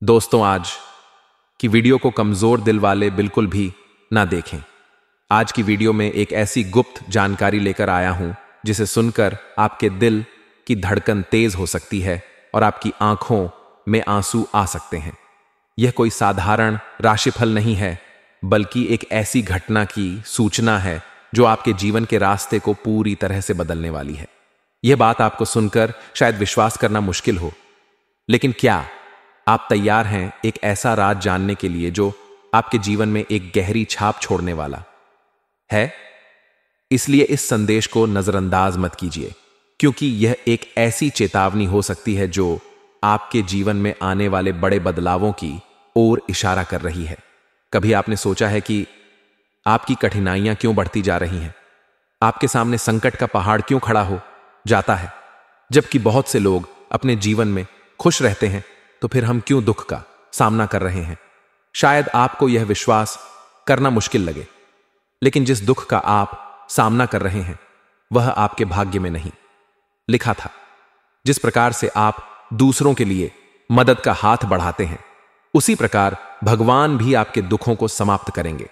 दोस्तों, आज की वीडियो को कमजोर दिल वाले बिल्कुल भी ना देखें। आज की वीडियो में एक ऐसी गुप्त जानकारी लेकर आया हूं जिसे सुनकर आपके दिल की धड़कन तेज हो सकती है और आपकी आंखों में आंसू आ सकते हैं। यह कोई साधारण राशिफल नहीं है, बल्कि एक ऐसी घटना की सूचना है जो आपके जीवन के रास्ते को पूरी तरह से बदलने वाली है। यह बात आपको सुनकर शायद विश्वास करना मुश्किल हो, लेकिन क्या आप तैयार हैं एक ऐसा राज जानने के लिए जो आपके जीवन में एक गहरी छाप छोड़ने वाला है? इसलिए इस संदेश को नजरअंदाज मत कीजिए, क्योंकि यह एक ऐसी चेतावनी हो सकती है जो आपके जीवन में आने वाले बड़े बदलावों की ओर इशारा कर रही है। कभी आपने सोचा है कि आपकी कठिनाइयां क्यों बढ़ती जा रही हैं? आपके सामने संकट का पहाड़ क्यों खड़ा हो जाता है? जबकि बहुत से लोग अपने जीवन में खुश रहते हैं, तो फिर हम क्यों दुख का सामना कर रहे हैं? शायद आपको यह विश्वास करना मुश्किल लगे, लेकिन जिस दुख का आप सामना कर रहे हैं वह आपके भाग्य में नहीं लिखा था। जिस प्रकार से आप दूसरों के लिए मदद का हाथ बढ़ाते हैं, उसी प्रकार भगवान भी आपके दुखों को समाप्त करेंगे।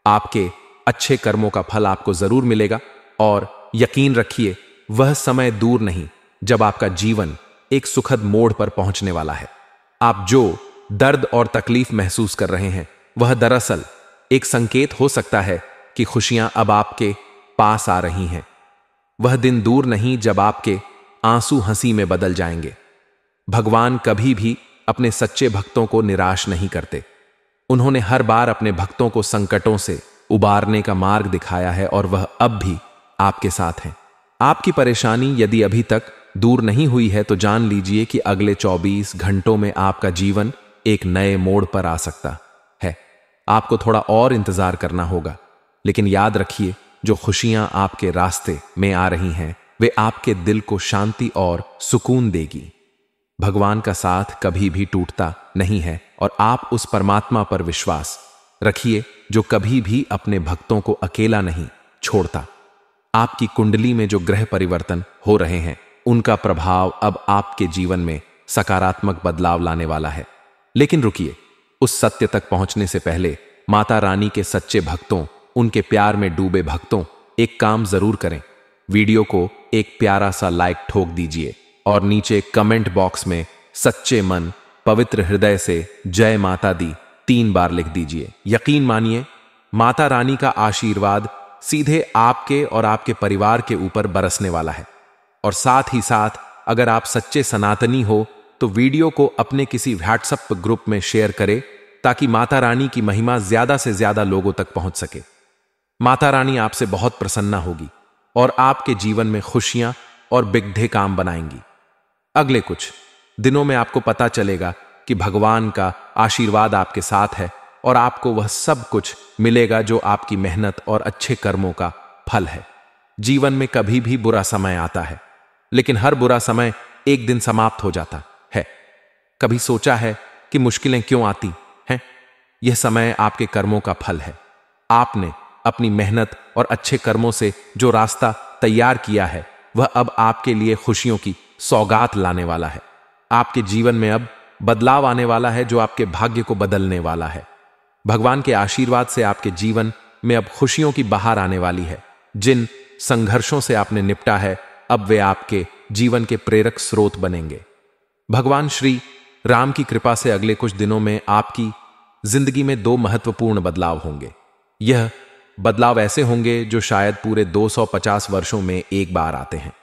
आपके अच्छे कर्मों का फल आपको जरूर मिलेगा, और यकीन रखिए, वह समय दूर नहीं जब आपका जीवन एक सुखद मोड़ पर पहुंचने वाला है। आप जो दर्द और तकलीफ महसूस कर रहे हैं, वह दरअसल एक संकेत हो सकता है कि खुशियां अब आपके पास आ रही हैं। वह दिन दूर नहीं जब आपके आंसू हंसी में बदल जाएंगे। भगवान कभी भी अपने सच्चे भक्तों को निराश नहीं करते। उन्होंने हर बार अपने भक्तों को संकटों से उबारने का मार्ग दिखाया है, और वह अब भी आपके साथ हैं। आपकी परेशानी यदि अभी तक दूर नहीं हुई है, तो जान लीजिए कि अगले 24 घंटों में आपका जीवन एक नए मोड़ पर आ सकता है। आपको थोड़ा और इंतजार करना होगा, लेकिन याद रखिए, जो खुशियां आपके रास्ते में आ रही हैं, वे आपके दिल को शांति और सुकून देगी। भगवान का साथ कभी भी टूटता नहीं है, और आप उस परमात्मा पर विश्वास रखिए जो कभी भी अपने भक्तों को अकेला नहीं छोड़ता। आपकी कुंडली में जो ग्रह परिवर्तन हो रहे हैं, उनका प्रभाव अब आपके जीवन में सकारात्मक बदलाव लाने वाला है। लेकिन रुकिए, उस सत्य तक पहुंचने से पहले माता रानी के सच्चे भक्तों, उनके प्यार में डूबे भक्तों, एक काम जरूर करें। वीडियो को एक प्यारा सा लाइक ठोक दीजिए, और नीचे कमेंट बॉक्स में सच्चे मन, पवित्र हृदय से जय माता दी 3 बार लिख दीजिए। यकीन मानिए, माता रानी का आशीर्वाद सीधे आपके और आपके परिवार के ऊपर बरसने वाला है। और साथ ही साथ, अगर आप सच्चे सनातनी हो तो वीडियो को अपने किसी व्हाट्सएप ग्रुप में शेयर करें, ताकि माता रानी की महिमा ज्यादा से ज्यादा लोगों तक पहुंच सके। माता रानी आपसे बहुत प्रसन्न होगी और आपके जीवन में खुशियां और बिगधे काम बनाएंगी। अगले कुछ दिनों में आपको पता चलेगा कि भगवान का आशीर्वाद आपके साथ है, और आपको वह सब कुछ मिलेगा जो आपकी मेहनत और अच्छे कर्मों का फल है। जीवन में कभी भी बुरा समय आता है, लेकिन हर बुरा समय एक दिन समाप्त हो जाता है। कभी सोचा है कि मुश्किलें क्यों आती हैं? यह समय आपके कर्मों का फल है। आपने अपनी मेहनत और अच्छे कर्मों से जो रास्ता तैयार किया है, वह अब आपके लिए खुशियों की सौगात लाने वाला है। आपके जीवन में अब बदलाव आने वाला है जो आपके भाग्य को बदलने वाला है। भगवान के आशीर्वाद से आपके जीवन में अब खुशियों की बहार आने वाली है। जिन संघर्षों से आपने निपटा है, अब वे आपके जीवन के प्रेरक स्रोत बनेंगे। भगवान श्री राम की कृपा से अगले कुछ दिनों में आपकी जिंदगी में 2 महत्वपूर्ण बदलाव होंगे। यह बदलाव ऐसे होंगे जो शायद पूरे 250 वर्षों में एक बार आते हैं।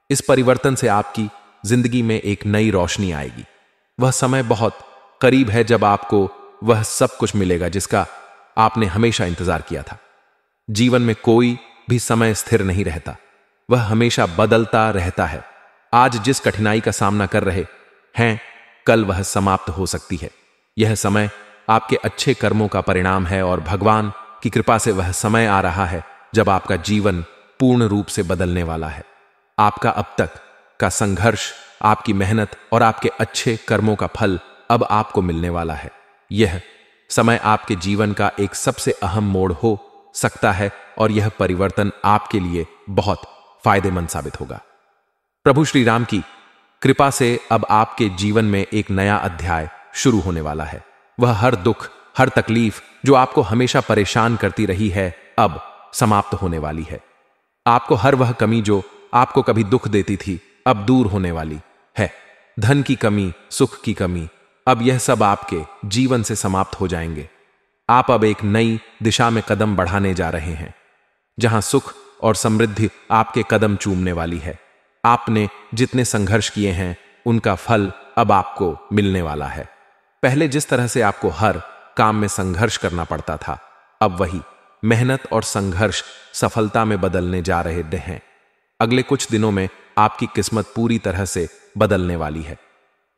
इस परिवर्तन से आपकी जिंदगी में एक नई रोशनी आएगी। वह समय बहुत करीब है जब आपको वह सब कुछ मिलेगा जिसका आपने हमेशा इंतजार किया था। जीवन में कोई भी समय स्थिर नहीं रहता, वह हमेशा बदलता रहता है। आज जिस कठिनाई का सामना कर रहे हैं, कल वह समाप्त हो सकती है। यह समय आपके अच्छे कर्मों का परिणाम है, और भगवान की कृपा से वह समय आ रहा है जब आपका जीवन पूर्ण रूप से बदलने वाला है। आपका अब तक का संघर्ष, आपकी मेहनत और आपके अच्छे कर्मों का फल अब आपको मिलने वाला है। यह समय आपके जीवन का एक सबसे अहम मोड़ हो सकता है, और यह परिवर्तन आपके लिए बहुत फायदेमंद साबित होगा। प्रभु श्री राम की कृपा से अब आपके जीवन में एक नया अध्याय शुरू होने वाला है। वह हर दुख, हर तकलीफ जो आपको हमेशा परेशान करती रही है, अब समाप्त होने वाली है। आपको हर वह कमी जो आपको कभी दुख देती थी, अब दूर होने वाली है। धन की कमी, सुख की कमी, अब यह सब आपके जीवन से समाप्त हो जाएंगे। आप अब एक नई दिशा में कदम बढ़ाने जा रहे हैं, जहां सुख और समृद्धि आपके कदम चूमने वाली है। आपने जितने संघर्ष किए हैं, उनका फल अब आपको मिलने वाला है। पहले जिस तरह से आपको हर काम में संघर्ष करना पड़ता था, अब वही मेहनत और संघर्ष सफलता में बदलने जा रहे हैं। अगले कुछ दिनों में आपकी किस्मत पूरी तरह से बदलने वाली है।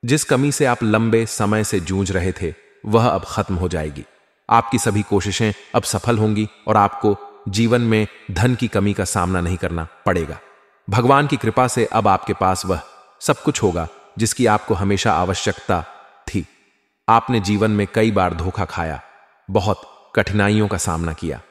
जिस कमी से आप लंबे समय से जूझ रहे थे, वह अब खत्म हो जाएगी। आपकी सभी कोशिशें अब सफल होंगी और आपको जीवन में धन की कमी का सामना नहीं करना पड़ेगा। भगवान की कृपा से अब आपके पास वह सब कुछ होगा जिसकी आपको हमेशा आवश्यकता थी। आपने जीवन में कई बार धोखा खाया, बहुत कठिनाइयों का सामना किया,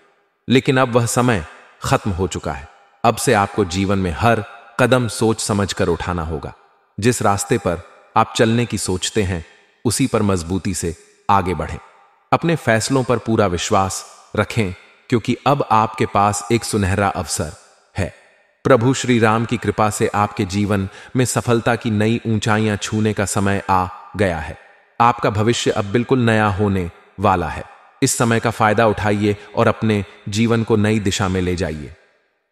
लेकिन अब वह समय खत्म हो चुका है। अब से आपको जीवन में हर कदम सोच समझ कर उठाना होगा। जिस रास्ते पर आप चलने की सोचते हैं, उसी पर मजबूती से आगे बढ़ें। अपने फैसलों पर पूरा विश्वास रखें, क्योंकि अब आपके पास एक सुनहरा अवसर है। प्रभु श्री राम की कृपा से आपके जीवन में सफलता की नई ऊंचाइयां छूने का समय आ गया है। आपका भविष्य अब बिल्कुल नया होने वाला है। इस समय का फायदा उठाइए और अपने जीवन को नई दिशा में ले जाइए।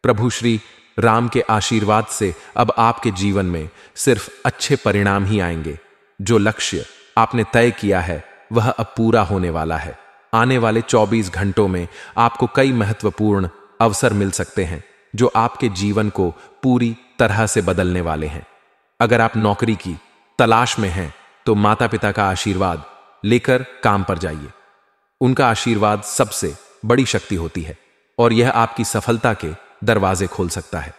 प्रभु श्री राम के आशीर्वाद से अब आपके जीवन में सिर्फ अच्छे परिणाम ही आएंगे। जो लक्ष्य आपने तय किया है, वह अब पूरा होने वाला है। आने वाले 24 घंटों में आपको कई महत्वपूर्ण अवसर मिल सकते हैं, जो आपके जीवन को पूरी तरह से बदलने वाले हैं। अगर आप नौकरी की तलाश में हैं, तो माता पिता का आशीर्वाद लेकर काम पर जाइए। उनका आशीर्वाद सबसे बड़ी शक्ति होती है और यह आपकी सफलता के दरवाजे खोल सकता है।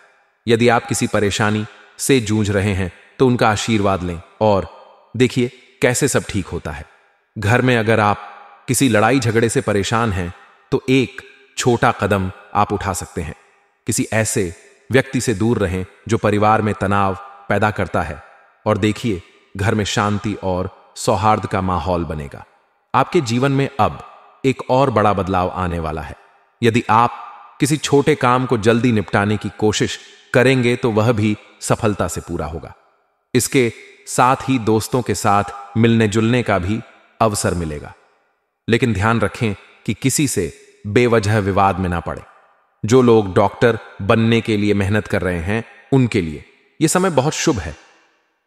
यदि आप किसी परेशानी से जूझ रहे हैं, तो उनका आशीर्वाद लें और देखिए कैसे सब ठीक होता है। घर में अगर आप किसी लड़ाई झगड़े से परेशान हैं, तो एक छोटा कदम आप उठा सकते हैं। किसी ऐसे व्यक्ति से दूर रहें जो परिवार में तनाव पैदा करता है, और देखिए घर में शांति और सौहार्द का माहौल बनेगा। आपके जीवन में अब एक और बड़ा बदलाव आने वाला है। यदि आप किसी छोटे काम को जल्दी निपटाने की कोशिश करेंगे, तो वह भी सफलता से पूरा होगा। इसके साथ ही दोस्तों के साथ मिलने जुलने का भी अवसर मिलेगा। लेकिन ध्यान रखें कि किसी से बेवजह विवाद में ना पड़े। जो लोग डॉक्टर बनने के लिए मेहनत कर रहे हैं, उनके लिए यह समय बहुत शुभ है।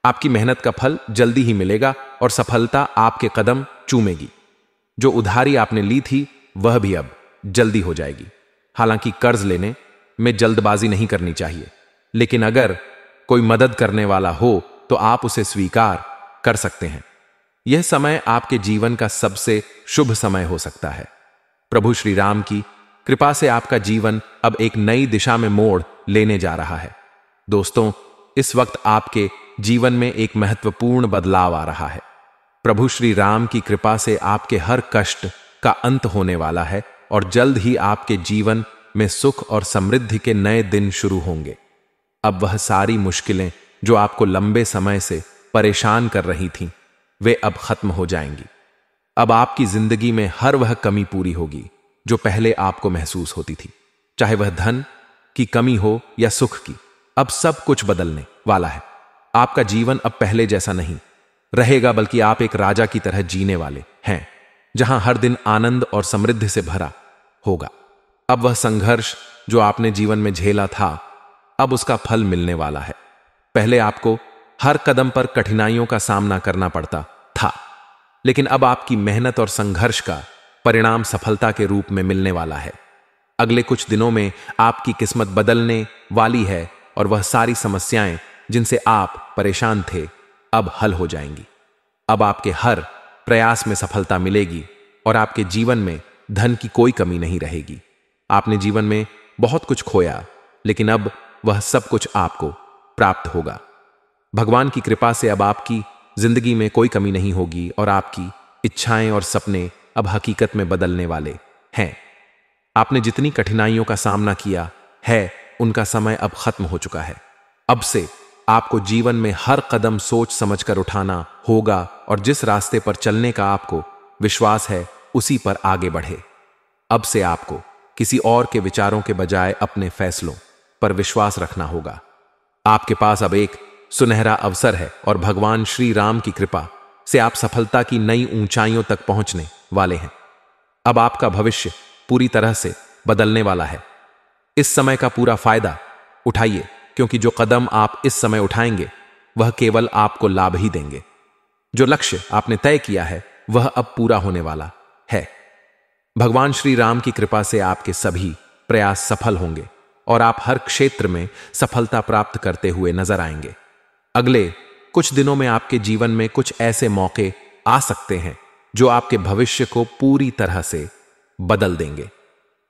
आपकी मेहनत का फल जल्दी ही मिलेगा और सफलता आपके कदम चूमेगी। जो उधारी आपने ली थी, वह भी अब जल्दी हो जाएगी। हालांकि कर्ज लेने में जल्दबाजी नहीं करनी चाहिए, लेकिन अगर कोई मदद करने वाला हो, तो आप उसे स्वीकार कर सकते हैं। यह समय आपके जीवन का सबसे शुभ समय हो सकता है। प्रभु श्री राम की कृपा से आपका जीवन अब एक नई दिशा में मोड़ लेने जा रहा है। दोस्तों, इस वक्त आपके जीवन में एक महत्वपूर्ण बदलाव आ रहा है। प्रभु श्री राम की कृपा से आपके हर कष्ट का अंत होने वाला है और जल्द ही आपके जीवन में सुख और समृद्धि के नए दिन शुरू होंगे। अब वह सारी मुश्किलें जो आपको लंबे समय से परेशान कर रही थीं, वे अब खत्म हो जाएंगी। अब आपकी जिंदगी में हर वह कमी पूरी होगी जो पहले आपको महसूस होती थी, चाहे वह धन की कमी हो या सुख की। अब सब कुछ बदलने वाला है। आपका जीवन अब पहले जैसा नहीं रहेगा, बल्कि आप एक राजा की तरह जीने वाले हैं, जहां हर दिन आनंद और समृद्धि से भरा होगा। अब वह संघर्ष जो आपने जीवन में झेला था, अब उसका फल मिलने वाला है। पहले आपको हर कदम पर कठिनाइयों का सामना करना पड़ता था, लेकिन अब आपकी मेहनत और संघर्ष का परिणाम सफलता के रूप में मिलने वाला है। अगले कुछ दिनों में आपकी किस्मत बदलने वाली है और वह सारी समस्याएं जिनसे आप परेशान थे, अब हल हो जाएंगी। अब आपके हर प्रयास में सफलता मिलेगी और आपके जीवन में धन की कोई कमी नहीं रहेगी। आपने जीवन में बहुत कुछ खोया, लेकिन अब वह सब कुछ आपको प्राप्त होगा। भगवान की कृपा से अब आपकी जिंदगी में कोई कमी नहीं होगी और आपकी इच्छाएं और सपने अब हकीकत में बदलने वाले हैं। आपने जितनी कठिनाइयों का सामना किया है, उनका समय अब खत्म हो चुका है। अब से आपको जीवन में हर कदम सोच समझकर उठाना होगा और जिस रास्ते पर चलने का आपको विश्वास है उसी पर आगे बढ़े। अब से आपको किसी और के विचारों के बजाय अपने फैसलों पर विश्वास रखना होगा। आपके पास अब एक सुनहरा अवसर है और भगवान श्री राम की कृपा से आप सफलता की नई ऊंचाइयों तक पहुंचने वाले हैं। अब आपका भविष्य पूरी तरह से बदलने वाला है। इस समय का पूरा फायदा उठाइए, क्योंकि जो कदम आप इस समय उठाएंगे वह केवल आपको लाभ ही देंगे। जो लक्ष्य आपने तय किया है वह अब पूरा होने वाला है। भगवान श्री राम की कृपा से आपके सभी प्रयास सफल होंगे और आप हर क्षेत्र में सफलता प्राप्त करते हुए नजर आएंगे। अगले कुछ दिनों में आपके जीवन में कुछ ऐसे मौके आ सकते हैं जो आपके भविष्य को पूरी तरह से बदल देंगे।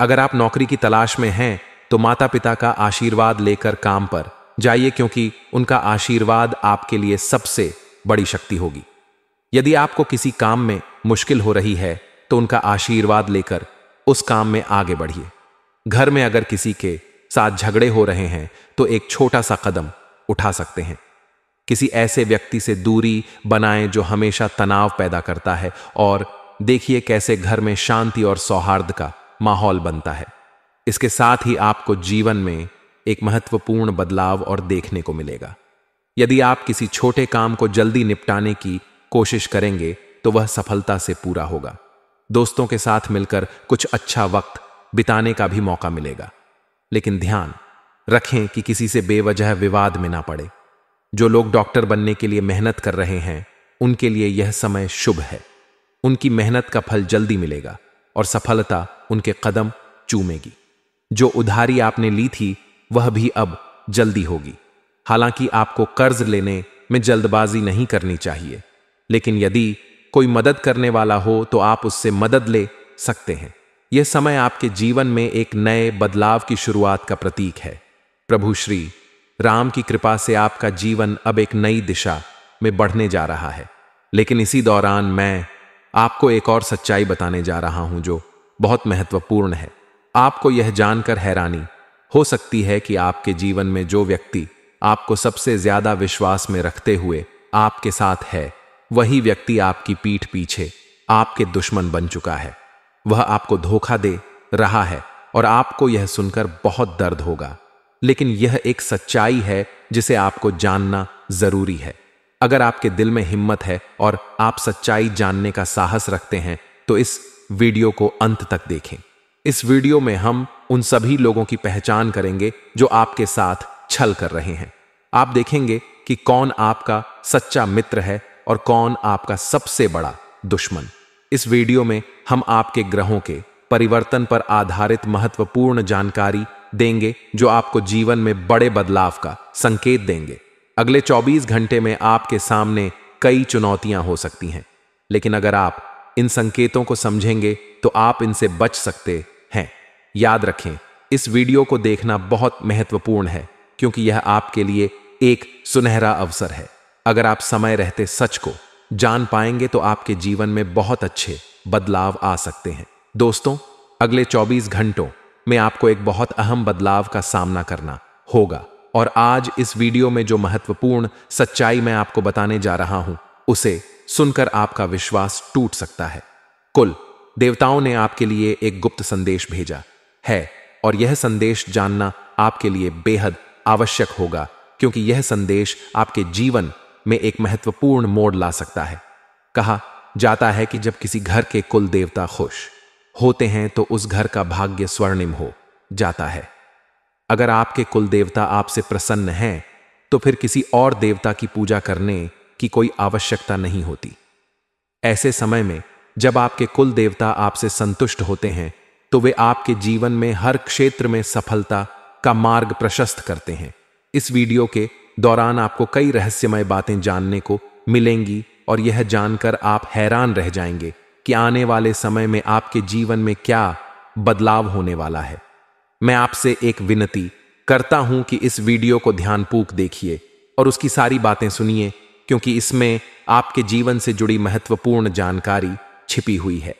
अगर आप नौकरी की तलाश में हैं तो माता पिता का आशीर्वाद लेकर काम पर जाइए, क्योंकि उनका आशीर्वाद आपके लिए सबसे बड़ी शक्ति होगी। यदि आपको किसी काम में मुश्किल हो रही है तो उनका आशीर्वाद लेकर उस काम में आगे बढ़िए। घर में अगर किसी के साथ झगड़े हो रहे हैं तो एक छोटा सा कदम उठा सकते हैं। किसी ऐसे व्यक्ति से दूरी बनाएं जो हमेशा तनाव पैदा करता है, और देखिए कैसे घर में शांति और सौहार्द का माहौल बनता है। इसके साथ ही आपको जीवन में एक महत्वपूर्ण बदलाव और देखने को मिलेगा। यदि आप किसी छोटे काम को जल्दी निपटाने की कोशिश करेंगे तो वह सफलता से पूरा होगा। दोस्तों के साथ मिलकर कुछ अच्छा वक्त बिताने का भी मौका मिलेगा, लेकिन ध्यान रखें कि किसी से बेवजह विवाद में ना पड़े। जो लोग डॉक्टर बनने के लिए मेहनत कर रहे हैं उनके लिए यह समय शुभ है। उनकी मेहनत का फल जल्दी मिलेगा और सफलता उनके कदम चूमेगी। जो उधारी आपने ली थी वह भी अब जल्दी होगी। हालांकि आपको कर्ज लेने में जल्दबाजी नहीं करनी चाहिए, लेकिन यदि कोई मदद करने वाला हो तो आप उससे मदद ले सकते हैं। यह समय आपके जीवन में एक नए बदलाव की शुरुआत का प्रतीक है। प्रभु श्री राम की कृपा से आपका जीवन अब एक नई दिशा में बढ़ने जा रहा है। लेकिन इसी दौरान मैं आपको एक और सच्चाई बताने जा रहा हूं जो बहुत महत्वपूर्ण है। आपको यह जानकर हैरानी हो सकती है कि आपके जीवन में जो व्यक्ति आपको सबसे ज्यादा विश्वास में रखते हुए आपके साथ है, वही व्यक्ति आपकी पीठ पीछे आपके दुश्मन बन चुका है। वह आपको धोखा दे रहा है और आपको यह सुनकर बहुत दर्द होगा, लेकिन यह एक सच्चाई है जिसे आपको जानना जरूरी है। अगर आपके दिल में हिम्मत है और आप सच्चाई जानने का साहस रखते हैं तो इस वीडियो को अंत तक देखें। इस वीडियो में हम उन सभी लोगों की पहचान करेंगे जो आपके साथ छल कर रहे हैं। आप देखेंगे कि कौन आपका सच्चा मित्र है और कौन आपका सबसे बड़ा दुश्मन। इस वीडियो में हम आपके ग्रहों के परिवर्तन पर आधारित महत्वपूर्ण जानकारी देंगे जो आपको जीवन में बड़े बदलाव का संकेत देंगे। अगले 24 घंटे में आपके सामने कई चुनौतियां हो सकती हैं, लेकिन अगर आप इन संकेतों को समझेंगे तो आप इनसे बच सकते हैं। याद रखें, इस वीडियो को देखना बहुत महत्वपूर्ण है क्योंकि यह आपके लिए एक सुनहरा अवसर है। अगर आप समय रहते सच को जान पाएंगे तो आपके जीवन में बहुत अच्छे बदलाव आ सकते हैं। दोस्तों, अगले 24 घंटों में आपको एक बहुत अहम बदलाव का सामना करना होगा, और आज इस वीडियो में जो महत्वपूर्ण सच्चाई मैं आपको बताने जा रहा हूं उसे सुनकर आपका विश्वास टूट सकता है। कुल देवताओं ने आपके लिए एक गुप्त संदेश भेजा है और यह संदेश जानना आपके लिए बेहद आवश्यक होगा, क्योंकि यह संदेश आपके जीवन में एक महत्वपूर्ण मोड़ ला सकता है। कहा जाता है कि जब किसी घर के कुल देवता खुश होते हैं तो उस घर का भाग्य स्वर्णिम हो जाता है। अगर आपके कुल देवता आपसे प्रसन्न हैं तो फिर किसी और देवता की पूजा करने की कोई आवश्यकता नहीं होती। ऐसे समय में जब आपके कुल देवता आपसे संतुष्ट होते हैं तो वे आपके जीवन में हर क्षेत्र में सफलता का मार्ग प्रशस्त करते हैं। इस वीडियो के दौरान आपको कई रहस्यमय बातें जानने को मिलेंगी और यह जानकर आप हैरान रह जाएंगे कि आने वाले समय में आपके जीवन में क्या बदलाव होने वाला है। मैं आपसे एक विनती करता हूं कि इस वीडियो को ध्यानपूर्वक देखिए और उसकी सारी बातें सुनिए, क्योंकि इसमें आपके जीवन से जुड़ी महत्वपूर्ण जानकारी छिपी हुई है।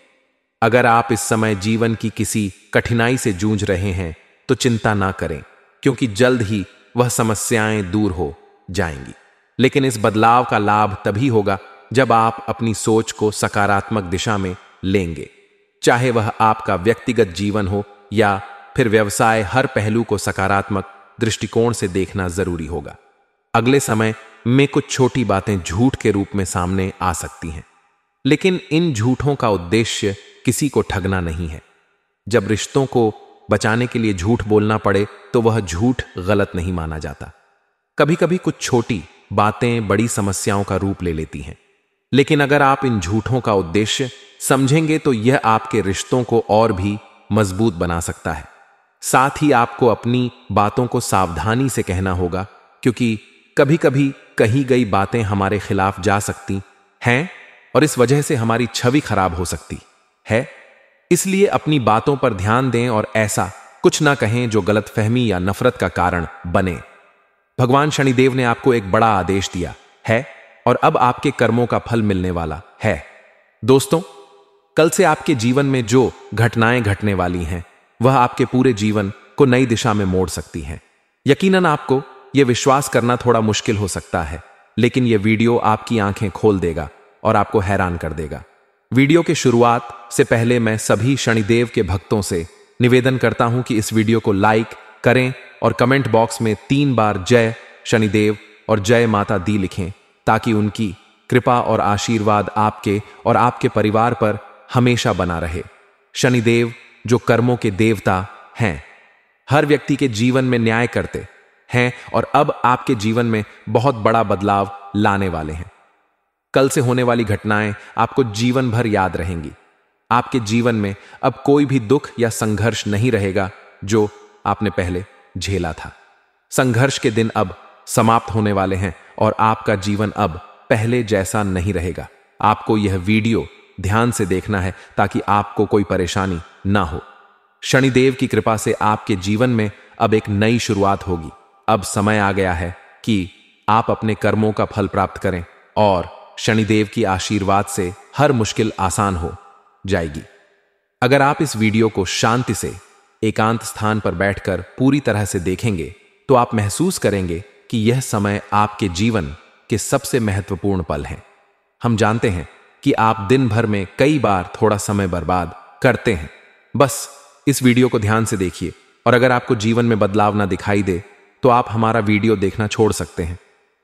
अगर आप इस समय जीवन की किसी कठिनाई से जूझ रहे हैं तो चिंता ना करें, क्योंकि जल्द ही वह समस्याएं दूर हो जाएंगी। लेकिन इस बदलाव का लाभ तभी होगा जब आप अपनी सोच को सकारात्मक दिशा में लेंगे। चाहे वह आपका व्यक्तिगत जीवन हो या फिर व्यवसाय, हर पहलू को सकारात्मक दृष्टिकोण से देखना जरूरी होगा। अगले समय में कुछ छोटी बातें झूठ के रूप में सामने आ सकती हैं, लेकिन इन झूठों का उद्देश्य किसी को ठगना नहीं है। जब रिश्तों को बचाने के लिए झूठ बोलना पड़े तो वह झूठ गलत नहीं माना जाता। कभी कभी कुछ छोटी बातें बड़ी समस्याओं का रूप ले लेती हैं, लेकिन अगर आप इन झूठों का उद्देश्य समझेंगे तो यह आपके रिश्तों को और भी मजबूत बना सकता है। साथ ही आपको अपनी बातों को सावधानी से कहना होगा, क्योंकि कभी कभी कही गई बातें हमारे खिलाफ जा सकती हैं और इस वजह से हमारी छवि खराब हो सकती है। इसलिए अपनी बातों पर ध्यान दें और ऐसा कुछ ना कहें जो गलतफहमी या नफरत का कारण बने। भगवान शनिदेव ने आपको एक बड़ा आदेश दिया है और अब आपके कर्मों का फल मिलने वाला है। दोस्तों, कल से आपके जीवन में जो घटनाएं घटने वाली हैं वह आपके पूरे जीवन को नई दिशा में मोड़ सकती हैं। यकीनन आपको यह विश्वास करना थोड़ा मुश्किल हो सकता है, लेकिन यह वीडियो आपकी आंखें खोल देगा और आपको हैरान कर देगा। वीडियो की शुरुआत से पहले मैं सभी शनिदेव के भक्तों से निवेदन करता हूं कि इस वीडियो को लाइक करें और कमेंट बॉक्स में 3 बार जय शनिदेव और जय माता दी लिखें, ताकि उनकी कृपा और आशीर्वाद आपके और आपके परिवार पर हमेशा बना रहे। शनिदेव जो कर्मों के देवता हैं, हर व्यक्ति के जीवन में न्याय करते हैं और अब आपके जीवन में बहुत बड़ा बदलाव लाने वाले हैं। कल से होने वाली घटनाएं आपको जीवन भर याद रहेंगी। आपके जीवन में अब कोई भी दुख या संघर्ष नहीं रहेगा जो आपने पहले झेला था। संघर्ष के दिन अब समाप्त होने वाले हैं और आपका जीवन अब पहले जैसा नहीं रहेगा। आपको यह वीडियो ध्यान से देखना है ताकि आपको कोई परेशानी ना हो। शनिदेव की कृपा से आपके जीवन में अब एक नई शुरुआत होगी। अब समय आ गया है कि आप अपने कर्मों का फल प्राप्त करें और शनिदेव की आशीर्वाद से हर मुश्किल आसान हो जाएगी। अगर आप इस वीडियो को शांति से एकांत स्थान पर बैठकर पूरी तरह से देखेंगे तो आप महसूस करेंगे कि यह समय आपके जीवन के सबसे महत्वपूर्ण पल हैं। हम जानते हैं कि आप दिन भर में कई बार थोड़ा समय बर्बाद करते हैं। बस इस वीडियो को ध्यान से देखिए और अगर आपको जीवन में बदलाव ना दिखाई दे तो आप हमारा वीडियो देखना छोड़ सकते हैं,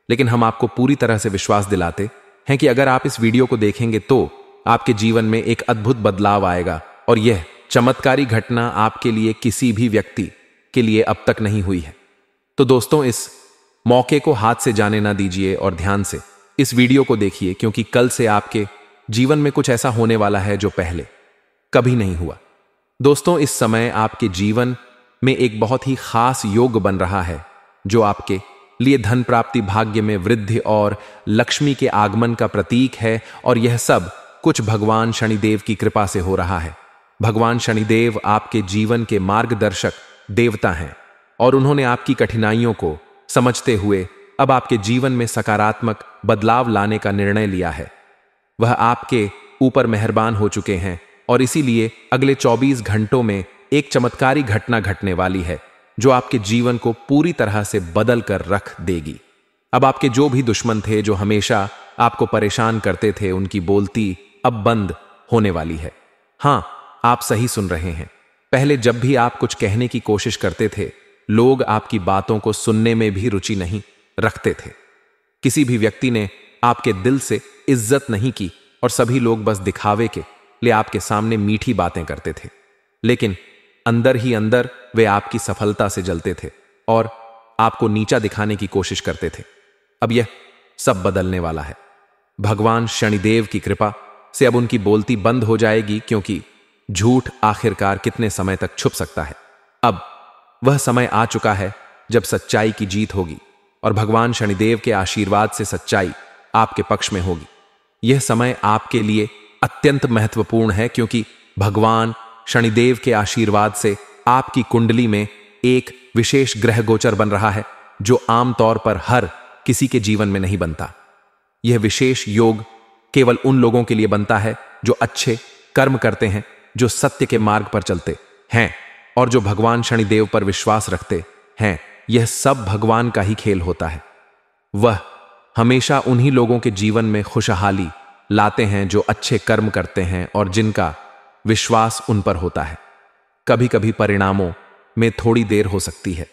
लेकिन हम आपको पूरी तरह से विश्वास दिलाते हैं कि अगर आप इस वीडियो को देखेंगे तो आपके जीवन में एक अद्भुत बदलाव आएगा और यह चमत्कारी घटना आपके लिए किसी भी व्यक्ति के लिए अब तक नहीं हुई है। तो दोस्तों, इस मौके को हाथ से जाने ना दीजिए और ध्यान से इस वीडियो को देखिए, क्योंकि कल से आपके जीवन में कुछ ऐसा होने वाला है जो पहले कभी नहीं हुआ। दोस्तों, इस समय आपके जीवन में एक बहुत ही खास योग बन रहा है जो आपके लिए धन प्राप्ति, भाग्य में वृद्धि और लक्ष्मी के आगमन का प्रतीक है और यह सब कुछ भगवान शनिदेव की कृपा से हो रहा है। भगवान शनिदेव आपके जीवन के मार्गदर्शक देवता हैं और उन्होंने आपकी कठिनाइयों को समझते हुए अब आपके जीवन में सकारात्मक बदलाव लाने का निर्णय लिया है। वह आपके ऊपर मेहरबान हो चुके हैं और इसीलिए अगले 24 घंटों में एक चमत्कारी घटना घटने वाली है जो आपके जीवन को पूरी तरह से बदल कर रख देगी। अब आपके जो भी दुश्मन थे, जो हमेशा आपको परेशान करते थे, उनकी बोलती अब बंद होने वाली है। हां, आप सही सुन रहे हैं। पहले जब भी आप कुछ कहने की कोशिश करते थे, लोग आपकी बातों को सुनने में भी रुचि नहीं रखते थे। किसी भी व्यक्ति ने आपके दिल से इज्जत नहीं की और सभी लोग बस दिखावे के लिए आपके सामने मीठी बातें करते थे, लेकिन अंदर ही अंदर वे आपकी सफलता से जलते थे और आपको नीचा दिखाने की कोशिश करते थे। अब यह सब बदलने वाला है। भगवान शनिदेव की कृपा से अब उनकी बोलती बंद हो जाएगी, क्योंकि झूठ आखिरकार कितने समय तक छुप सकता है। अब वह समय आ चुका है जब सच्चाई की जीत होगी और भगवान शनिदेव के आशीर्वाद से सच्चाई आपके पक्ष में होगी। यह समय आपके लिए अत्यंत महत्वपूर्ण है, क्योंकि भगवान शनिदेव के आशीर्वाद से आपकी कुंडली में एक विशेष ग्रह गोचर बन रहा है जो आमतौर पर हर किसी के जीवन में नहीं बनता। यह विशेष योग केवल उन लोगों के लिए बनता है जो अच्छे कर्म करते हैं, जो सत्य के मार्ग पर चलते हैं और जो भगवान शनिदेव पर विश्वास रखते हैं। यह सब भगवान का ही खेल होता है। वह हमेशा उन्हीं लोगों के जीवन में खुशहाली लाते हैं जो अच्छे कर्म करते हैं और जिनका विश्वास उन पर होता है। कभी कभी परिणामों में थोड़ी देर हो सकती है,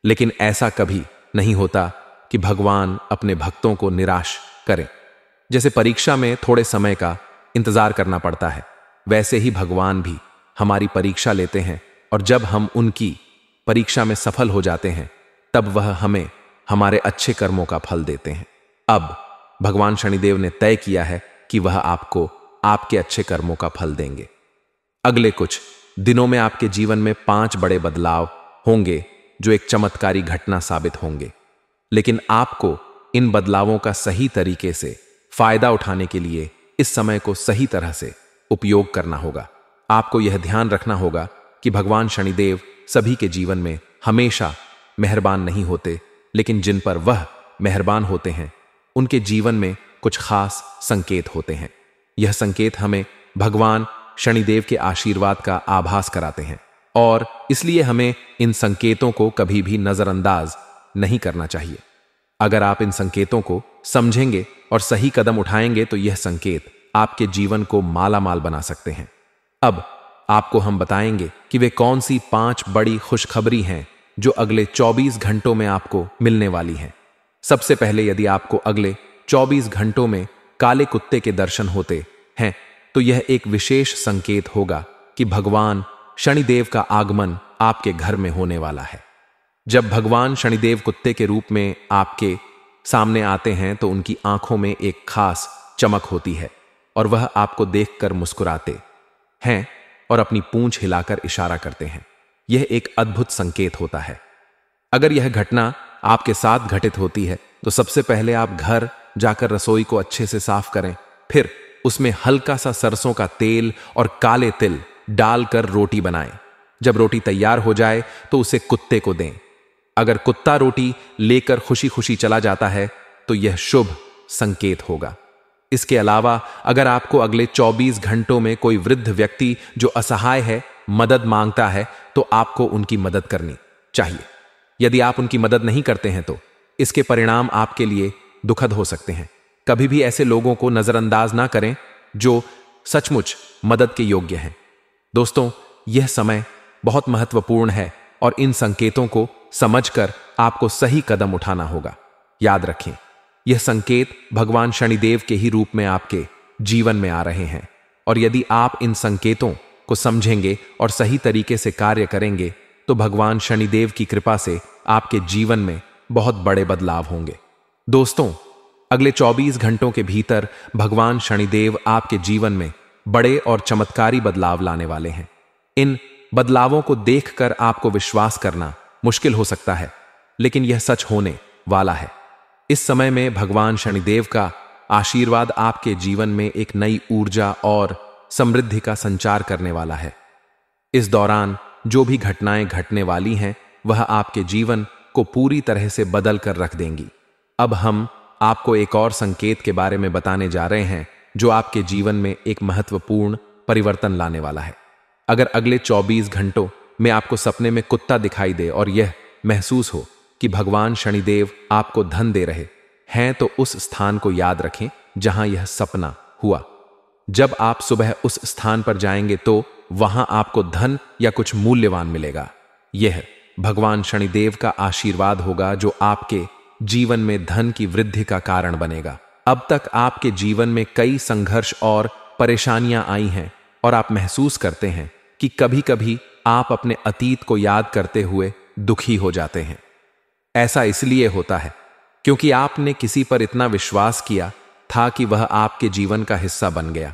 लेकिन ऐसा कभी नहीं होता कि भगवान अपने भक्तों को निराश करें। जैसे परीक्षा में थोड़े समय का इंतजार करना पड़ता है, वैसे ही भगवान भी हमारी परीक्षा लेते हैं और जब हम उनकी परीक्षा में सफल हो जाते हैं तब वह हमें हमारे अच्छे कर्मों का फल देते हैं। अब भगवान शनिदेव ने तय किया है कि वह आपको आपके अच्छे कर्मों का फल देंगे। अगले कुछ दिनों में आपके जीवन में 5 बड़े बदलाव होंगे जो एक चमत्कारी घटना साबित होंगे, लेकिन आपको इन बदलावों का सही तरीके से फायदा उठाने के लिए इस समय को सही तरह से उपयोग करना होगा। आपको यह ध्यान रखना होगा कि भगवान शनिदेव सभी के जीवन में हमेशा मेहरबान नहीं होते, लेकिन जिन पर वह मेहरबान होते हैं उनके जीवन में कुछ खास संकेत होते हैं। यह संकेत हमें भगवान शनिदेव के आशीर्वाद का आभास कराते हैं और इसलिए हमें इन संकेतों को कभी भी नजरअंदाज नहीं करना चाहिए। अगर आप इन संकेतों को समझेंगे और सही कदम उठाएंगे तो यह संकेत आपके जीवन को मालामाल बना सकते हैं। अब आपको हम बताएंगे कि वे कौन सी 5 बड़ी खुशखबरी हैं जो अगले 24 घंटों में आपको मिलने वाली हैं। सबसे पहले, यदि आपको अगले 24 घंटों में काले कुत्ते के दर्शन होते हैं तो यह एक विशेष संकेत होगा कि भगवान शनिदेव का आगमन आपके घर में होने वाला है। जब भगवान शनिदेव कुत्ते के रूप में आपके सामने आते हैं तो उनकी आंखों में एक खास चमक होती है और वह आपको देखकर मुस्कुराते हैं और अपनी पूंछ हिलाकर इशारा करते हैं। यह एक अद्भुत संकेत होता है। अगर यह घटना आपके साथ घटित होती है तो सबसे पहले आप घर जाकर रसोई को अच्छे से साफ करें, फिर उसमें हल्का सा सरसों का तेल और काले तिल डालकर रोटी बनाएं। जब रोटी तैयार हो जाए तो उसे कुत्ते को दें। अगर कुत्ता रोटी लेकर खुशी खुशी चला जाता है तो यह शुभ संकेत होगा। इसके अलावा अगर आपको अगले 24 घंटों में कोई वृद्ध व्यक्ति जो असहाय है मदद मांगता है तो आपको उनकी मदद करनी चाहिए। यदि आप उनकी मदद नहीं करते हैं तो इसके परिणाम आपके लिए दुखद हो सकते हैं। कभी भी ऐसे लोगों को नजरअंदाज ना करें जो सचमुच मदद के योग्य हैं। दोस्तों, यह समय बहुत महत्वपूर्ण है और इन संकेतों को समझकर आपको सही कदम उठाना होगा। याद रखें, यह संकेत भगवान शनिदेव के ही रूप में आपके जीवन में आ रहे हैं और यदि आप इन संकेतों को समझेंगे और सही तरीके से कार्य करेंगे तो भगवान शनिदेव की कृपा से आपके जीवन में बहुत बड़े बदलाव होंगे। दोस्तों, अगले 24 घंटों के भीतर भगवान शनिदेव आपके जीवन में बड़े और चमत्कारी बदलाव लाने वाले हैं। इन बदलावों को देखकर आपको विश्वास करना मुश्किल हो सकता है, लेकिन यह सच होने वाला है। इस समय में भगवान शनिदेव का आशीर्वाद आपके जीवन में एक नई ऊर्जा और समृद्धि का संचार करने वाला है। इस दौरान जो भी घटनाएं घटने वाली हैं वह आपके जीवन को पूरी तरह से बदल कर रख देंगी। अब हम आपको एक और संकेत के बारे में बताने जा रहे हैं जो आपके जीवन में एक महत्वपूर्ण परिवर्तन लाने वाला है। अगर अगले 24 घंटों में आपको सपने में कुत्ता दिखाई दे और यह महसूस हो कि भगवान शनिदेव आपको धन दे रहे हैं तो उस स्थान को याद रखें जहां यह सपना हुआ। जब आप सुबह उस स्थान पर जाएंगे तो वहां आपको धन या कुछ मूल्यवान मिलेगा। यह भगवान शनिदेव का आशीर्वाद होगा जो आपके जीवन में धन की वृद्धि का कारण बनेगा। अब तक आपके जीवन में कई संघर्ष और परेशानियां आई हैं और आप महसूस करते हैं कि कभी-कभी आप अपने अतीत को याद करते हुए दुखी हो जाते हैं। ऐसा इसलिए होता है क्योंकि आपने किसी पर इतना विश्वास किया था कि वह आपके जीवन का हिस्सा बन गया,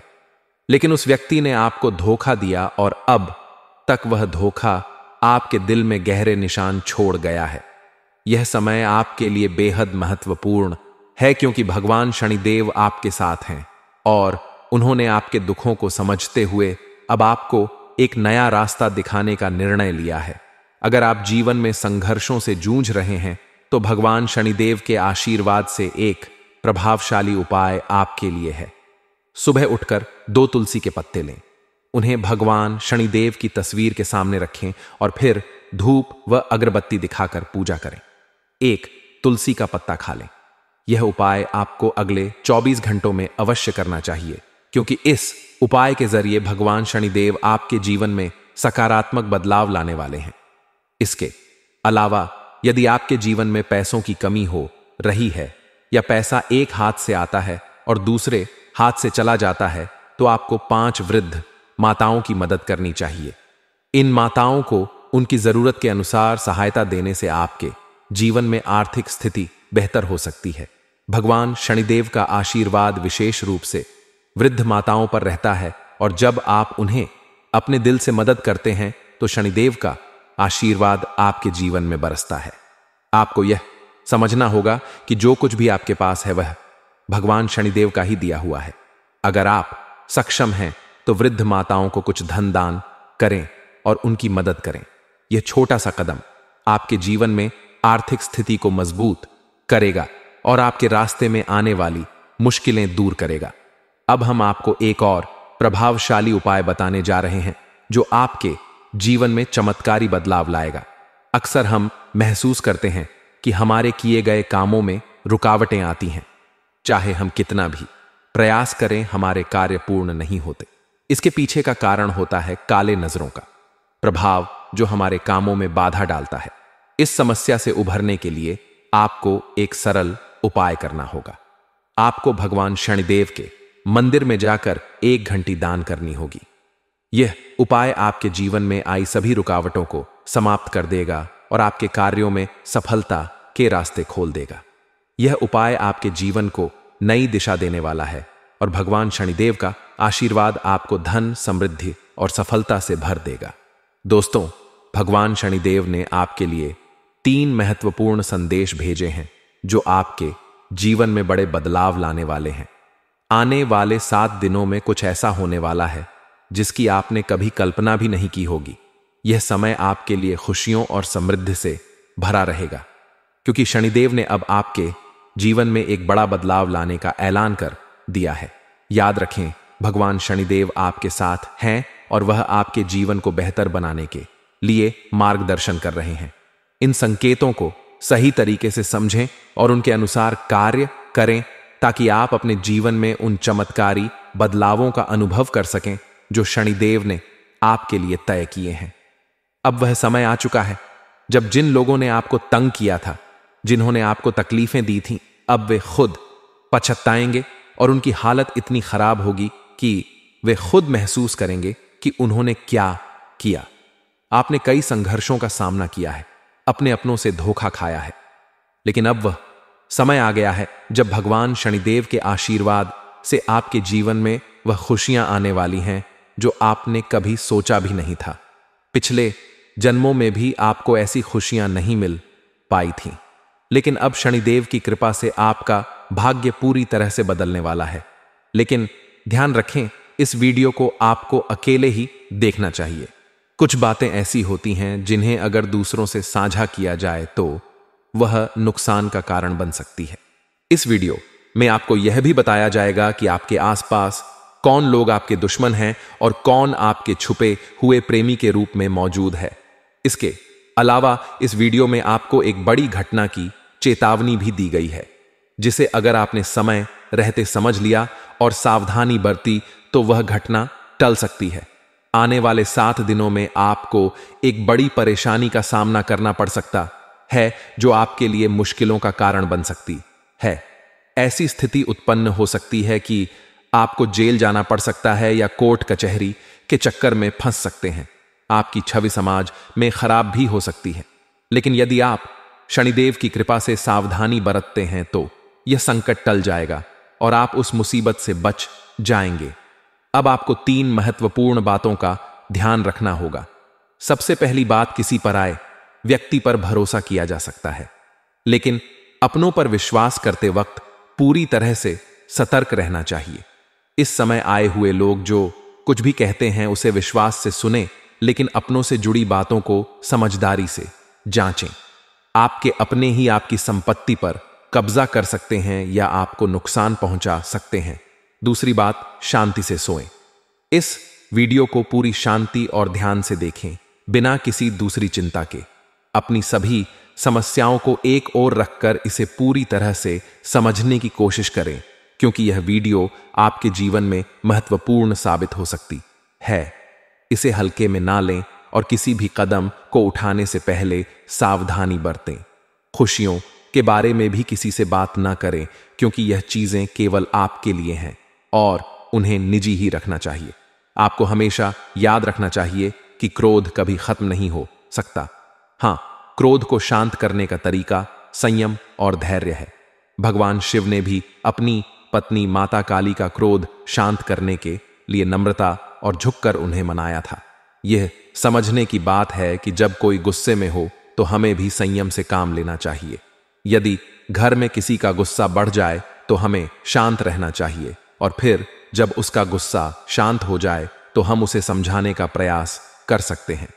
लेकिन उस व्यक्ति ने आपको धोखा दिया और अब तक वह धोखा आपके दिल में गहरे निशान छोड़ गया है। यह समय आपके लिए बेहद महत्वपूर्ण है क्योंकि भगवान शनिदेव आपके साथ हैं और उन्होंने आपके दुखों को समझते हुए अब आपको एक नया रास्ता दिखाने का निर्णय लिया है। अगर आप जीवन में संघर्षों से जूझ रहे हैं तो भगवान शनिदेव के आशीर्वाद से एक प्रभावशाली उपाय आपके लिए है। सुबह उठकर 2 तुलसी के पत्ते लें, उन्हें भगवान शनिदेव की तस्वीर के सामने रखें और फिर धूप व अगरबत्ती दिखाकर पूजा करें। 1 तुलसी का पत्ता खा लें। यह उपाय आपको अगले 24 घंटों में अवश्य करना चाहिए, क्योंकि इस उपाय के जरिए भगवान शनिदेव आपके जीवन में सकारात्मक बदलाव लाने वाले हैं। इसके अलावा यदि आपके जीवन में पैसों की कमी हो रही है या पैसा एक हाथ से आता है और दूसरे हाथ से चला जाता है, तो आपको 5 वृद्ध माताओं की मदद करनी चाहिए। इन माताओं को उनकी जरूरत के अनुसार सहायता देने से आपके जीवन में आर्थिक स्थिति बेहतर हो सकती है। भगवान शनिदेव का आशीर्वाद विशेष रूप से वृद्ध माताओं पर रहता है और जब आप उन्हें अपने दिल से मदद करते हैं तो शनिदेव का आशीर्वाद आपके जीवन में बरसता है। आपको यह समझना होगा कि जो कुछ भी आपके पास है वह भगवान शनिदेव का ही दिया हुआ है। अगर आप सक्षम हैं तो वृद्ध माताओं को कुछ धन दान करें और उनकी मदद करें। यह छोटा सा कदम आपके जीवन में आर्थिक स्थिति को मजबूत करेगा और आपके रास्ते में आने वाली मुश्किलें दूर करेगा। अब हम आपको एक और प्रभावशाली उपाय बताने जा रहे हैं जो आपके जीवन में चमत्कारी बदलाव लाएगा। अक्सर हम महसूस करते हैं कि हमारे किए गए कामों में रुकावटें आती हैं। चाहे हम कितना भी प्रयास करें, हमारे कार्य पूर्ण नहीं होते। इसके पीछे का कारण होता है काले नजरों का प्रभाव, जो हमारे कामों में बाधा डालता है। इस समस्या से उभरने के लिए आपको एक सरल उपाय करना होगा। आपको भगवान शनिदेव के मंदिर में जाकर 1 घंटी दान करनी होगी। यह उपाय आपके जीवन में आई सभी रुकावटों को समाप्त कर देगा और आपके कार्यों में सफलता के रास्ते खोल देगा। यह उपाय आपके जीवन को नई दिशा देने वाला है और भगवान शनिदेव का आशीर्वाद आपको धन, समृद्धि और सफलता से भर देगा। दोस्तों, भगवान शनिदेव ने आपके लिए 3 महत्वपूर्ण संदेश भेजे हैं जो आपके जीवन में बड़े बदलाव लाने वाले हैं। आने वाले 7 दिनों में कुछ ऐसा होने वाला है जिसकी आपने कभी कल्पना भी नहीं की होगी। यह समय आपके लिए खुशियों और समृद्धि से भरा रहेगा, क्योंकि शनिदेव ने अब आपके जीवन में एक बड़ा बदलाव लाने का ऐलान कर दिया है। याद रखें, भगवान शनिदेव आपके साथ हैं और वह आपके जीवन को बेहतर बनाने के लिए मार्गदर्शन कर रहे हैं। इन संकेतों को सही तरीके से समझें और उनके अनुसार कार्य करें ताकि आप अपने जीवन में उन चमत्कारी बदलावों का अनुभव कर सकें जो शनिदेव ने आपके लिए तय किए हैं। अब वह समय आ चुका है जब जिन लोगों ने आपको तंग किया था, जिन्होंने आपको तकलीफें दी थीं, अब वे खुद पछताएंगे और उनकी हालत इतनी खराब होगी कि वे खुद महसूस करेंगे कि उन्होंने क्या किया। आपने कई संघर्षों का सामना किया है, अपने अपनों से धोखा खाया है, लेकिन अब वह समय आ गया है जब भगवान शनिदेव के आशीर्वाद से आपके जीवन में वह खुशियां आने वाली हैं जो आपने कभी सोचा भी नहीं था। पिछले जन्मों में भी आपको ऐसी खुशियां नहीं मिल पाई थीं, लेकिन अब शनिदेव की कृपा से आपका भाग्य पूरी तरह से बदलने वाला है। लेकिन ध्यान रखें, इस वीडियो को आपको अकेले ही देखना चाहिए। कुछ बातें ऐसी होती हैं जिन्हें अगर दूसरों से साझा किया जाए तो वह नुकसान का कारण बन सकती है। इस वीडियो में आपको यह भी बताया जाएगा कि आपके आसपास कौन लोग आपके दुश्मन हैं और कौन आपके छुपे हुए प्रेमी के रूप में मौजूद है। इसके अलावा इस वीडियो में आपको एक बड़ी घटना की चेतावनी भी दी गई है, जिसे अगर आपने समय रहते समझ लिया और सावधानी बरती तो वह घटना टल सकती है। आने वाले 7 दिनों में आपको एक बड़ी परेशानी का सामना करना पड़ सकता है जो आपके लिए मुश्किलों का कारण बन सकती है। ऐसी स्थिति उत्पन्न हो सकती है कि आपको जेल जाना पड़ सकता है या कोर्ट कचहरी के चक्कर में फंस सकते हैं। आपकी छवि समाज में खराब भी हो सकती है, लेकिन यदि आप शनिदेव की कृपा से सावधानी बरतते हैं तो यह संकट टल जाएगा और आप उस मुसीबत से बच जाएंगे। अब आपको 3 महत्वपूर्ण बातों का ध्यान रखना होगा। सबसे पहली बात, किसी पर आए व्यक्ति पर भरोसा किया जा सकता है, लेकिन अपनों पर विश्वास करते वक्त पूरी तरह से सतर्क रहना चाहिए। इस समय आए हुए लोग जो कुछ भी कहते हैं उसे विश्वास से सुने, लेकिन अपनों से जुड़ी बातों को समझदारी से जांचें। आपके अपने ही आपकी संपत्ति पर कब्जा कर सकते हैं या आपको नुकसान पहुंचा सकते हैं। दूसरी बात, शांति से सोएं। इस वीडियो को पूरी शांति और ध्यान से देखें, बिना किसी दूसरी चिंता के। अपनी सभी समस्याओं को एक ओर रखकर इसे पूरी तरह से समझने की कोशिश करें, क्योंकि यह वीडियो आपके जीवन में महत्वपूर्ण साबित हो सकती है। इसे हल्के में ना लें और किसी भी कदम को उठाने से पहले सावधानी बरतें। खुशियों के बारे में भी किसी से बात ना करें, क्योंकि यह चीजें केवल आपके लिए हैं और उन्हें निजी ही रखना चाहिए। आपको हमेशा याद रखना चाहिए कि क्रोध कभी खत्म नहीं हो सकता। हां, क्रोध को शांत करने का तरीका संयम और धैर्य है। भगवान शिव ने भी अपनी पत्नी माता काली का क्रोध शांत करने के लिए नम्रता और झुककर उन्हें मनाया था। यह समझने की बात है कि जब कोई गुस्से में हो तो हमें भी संयम से काम लेना चाहिए। यदि घर में किसी का गुस्सा बढ़ जाए तो हमें शांत रहना चाहिए और फिर जब उसका गुस्सा शांत हो जाए तो हम उसे समझाने का प्रयास कर सकते हैं।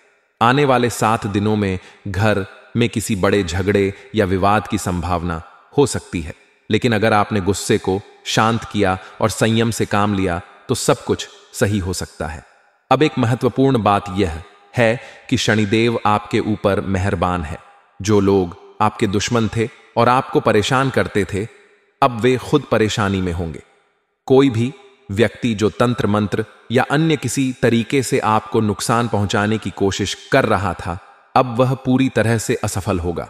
आने वाले 7 दिनों में घर में किसी बड़े झगड़े या विवाद की संभावना हो सकती है, लेकिन अगर आपने गुस्से को शांत किया और संयम से काम लिया तो सब कुछ सही हो सकता है। अब एक महत्वपूर्ण बात यह है कि शनिदेव आपके ऊपर मेहरबान है। जो लोग आपके दुश्मन थे और आपको परेशान करते थे, अब वे खुद परेशानी में होंगे। कोई भी व्यक्ति जो तंत्र मंत्र या अन्य किसी तरीके से आपको नुकसान पहुंचाने की कोशिश कर रहा था, अब वह पूरी तरह से असफल होगा।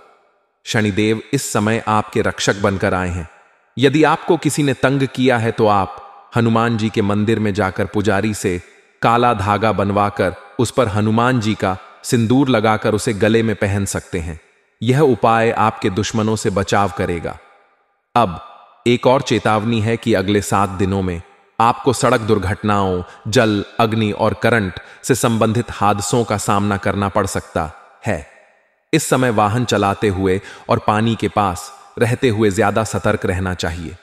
शनिदेव इस समय आपके रक्षक बनकर आए हैं। यदि आपको किसी ने तंग किया है तो आप हनुमान जी के मंदिर में जाकर पुजारी से काला धागा बनवाकर उस पर हनुमान जी का सिंदूर लगाकर उसे गले में पहन सकते हैं। यह उपाय आपके दुश्मनों से बचाव करेगा। अब एक और चेतावनी है कि अगले 7 दिनों में आपको सड़क दुर्घटनाओं, जल, अग्नि और करंट से संबंधित हादसों का सामना करना पड़ सकता है। इस समय वाहन चलाते हुए और पानी के पास रहते हुए ज्यादा सतर्क रहना चाहिए।